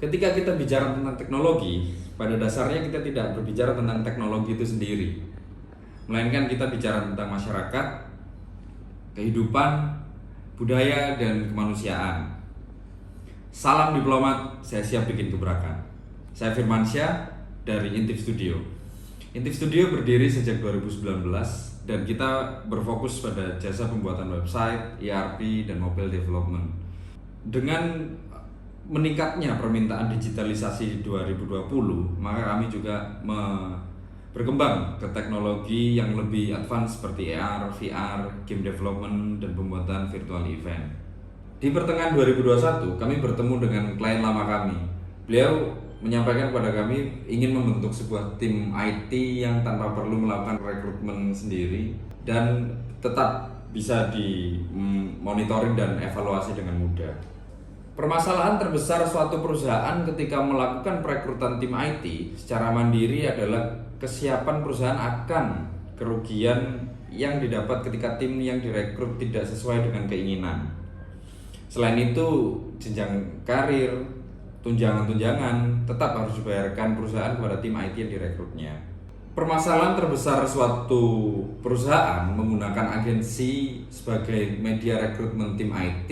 Ketika kita bicara tentang teknologi, pada dasarnya kita tidak berbicara tentang teknologi itu sendiri, melainkan kita bicara tentang masyarakat, kehidupan, budaya, dan kemanusiaan. Salam diplomat, saya siap bikin gebrakan. Saya Firmansyah dari Intip Studio. Intip Studio berdiri sejak 2019 dan kita berfokus pada jasa pembuatan website, ERP, dan mobile development. Dengan meningkatnya permintaan digitalisasi di 2020, maka kami juga berkembang ke teknologi yang lebih advance seperti AR, VR, game development, dan pembuatan virtual event. Di pertengahan 2021, kami bertemu dengan klien lama kami. Beliau menyampaikan kepada kami ingin membentuk sebuah tim IT yang tanpa perlu melakukan rekrutmen sendiri dan tetap bisa dimonitoring dan evaluasi dengan mudah. Permasalahan terbesar suatu perusahaan ketika melakukan perekrutan tim IT secara mandiri adalah kesiapan perusahaan akan kerugian yang didapat ketika tim yang direkrut tidak sesuai dengan keinginan. Selain itu, jenjang karir, tunjangan-tunjangan tetap harus dibayarkan perusahaan kepada tim IT yang direkrutnya. Permasalahan terbesar suatu perusahaan menggunakan agensi sebagai media rekrutmen tim IT,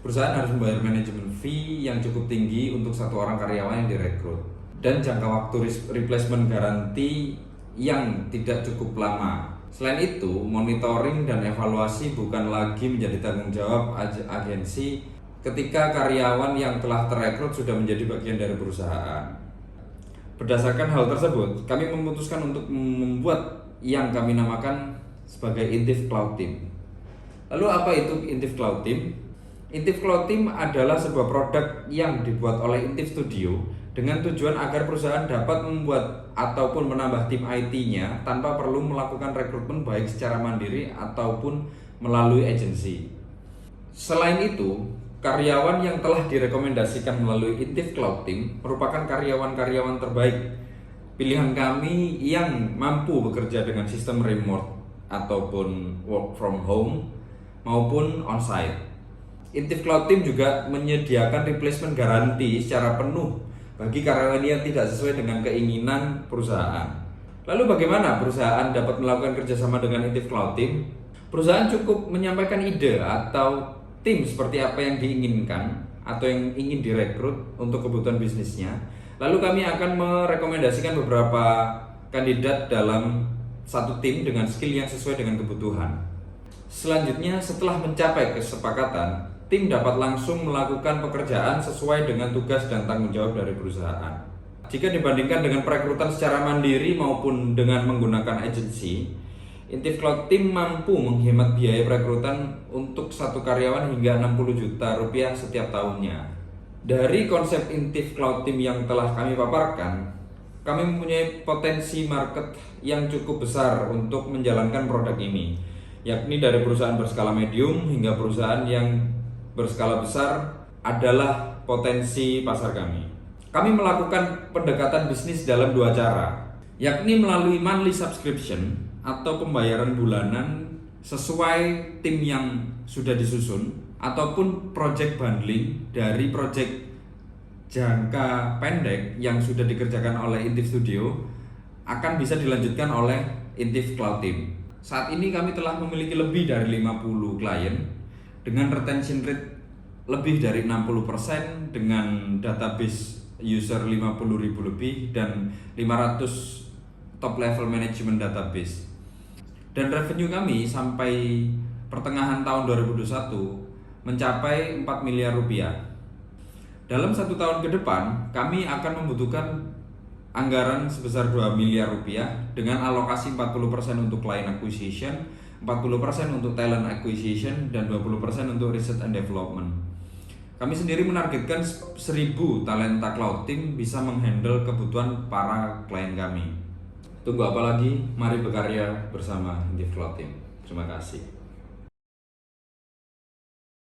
perusahaan harus membayar manajemen fee yang cukup tinggi untuk satu orang karyawan yang direkrut dan jangka waktu replacement garanti yang tidak cukup lama. Selain itu, monitoring dan evaluasi bukan lagi menjadi tanggung jawab agensi ketika karyawan yang telah terekrut sudah menjadi bagian dari perusahaan. Berdasarkan hal tersebut, kami memutuskan untuk membuat yang kami namakan sebagai Intip Cloud Team. Lalu apa itu Intip Cloud Team? Intip Cloud Team adalah sebuah produk yang dibuat oleh Intip Studio dengan tujuan agar perusahaan dapat membuat ataupun menambah tim IT-nya tanpa perlu melakukan rekrutmen baik secara mandiri ataupun melalui agensi. Selain itu, karyawan yang telah direkomendasikan melalui Intip Cloud Team merupakan karyawan-karyawan terbaik pilihan kami yang mampu bekerja dengan sistem remote ataupun work from home maupun on-site. Intip Cloud Team juga menyediakan replacement garanti secara penuh bagi karyawan yang tidak sesuai dengan keinginan perusahaan. Lalu bagaimana perusahaan dapat melakukan kerjasama dengan Intip Cloud Team? Perusahaan cukup menyampaikan ide atau tim seperti apa yang diinginkan atau yang ingin direkrut untuk kebutuhan bisnisnya. Lalu kami akan merekomendasikan beberapa kandidat dalam satu tim dengan skill yang sesuai dengan kebutuhan. Selanjutnya, setelah mencapai kesepakatan, tim dapat langsung melakukan pekerjaan sesuai dengan tugas dan tanggung jawab dari perusahaan. Jika dibandingkan dengan perekrutan secara mandiri maupun dengan menggunakan agensi, Intip Cloud Team mampu menghemat biaya perekrutan untuk satu karyawan hingga 60 juta rupiah setiap tahunnya. Dari konsep Intip Cloud Team yang telah kami paparkan, kami mempunyai potensi market yang cukup besar untuk menjalankan produk ini, yakni dari perusahaan berskala medium hingga perusahaan yang berskala besar adalah potensi pasar kami. Kami melakukan pendekatan bisnis dalam dua cara, yakni melalui monthly subscription atau pembayaran bulanan sesuai tim yang sudah disusun, ataupun project bundling dari project jangka pendek yang sudah dikerjakan oleh Intip Studio akan bisa dilanjutkan oleh Intip Cloud Team. Saat ini kami telah memiliki lebih dari 50 klien dengan retention rate lebih dari 60% dengan database user 50.000 lebih dan 500 top level management database. Dan revenue kami sampai pertengahan tahun 2021 mencapai 4 miliar rupiah. Dalam 1 tahun ke depan, kami akan membutuhkan anggaran sebesar 2 miliar rupiah dengan alokasi 40% untuk client acquisition, 40% untuk talent acquisition, dan 20% untuk research and development. Kami sendiri menargetkan 1.000 talenta cloud team bisa menghandle kebutuhan para klien kami. Tunggu apa lagi? Mari berkarya bersama Intip Cloud Team. Terima kasih.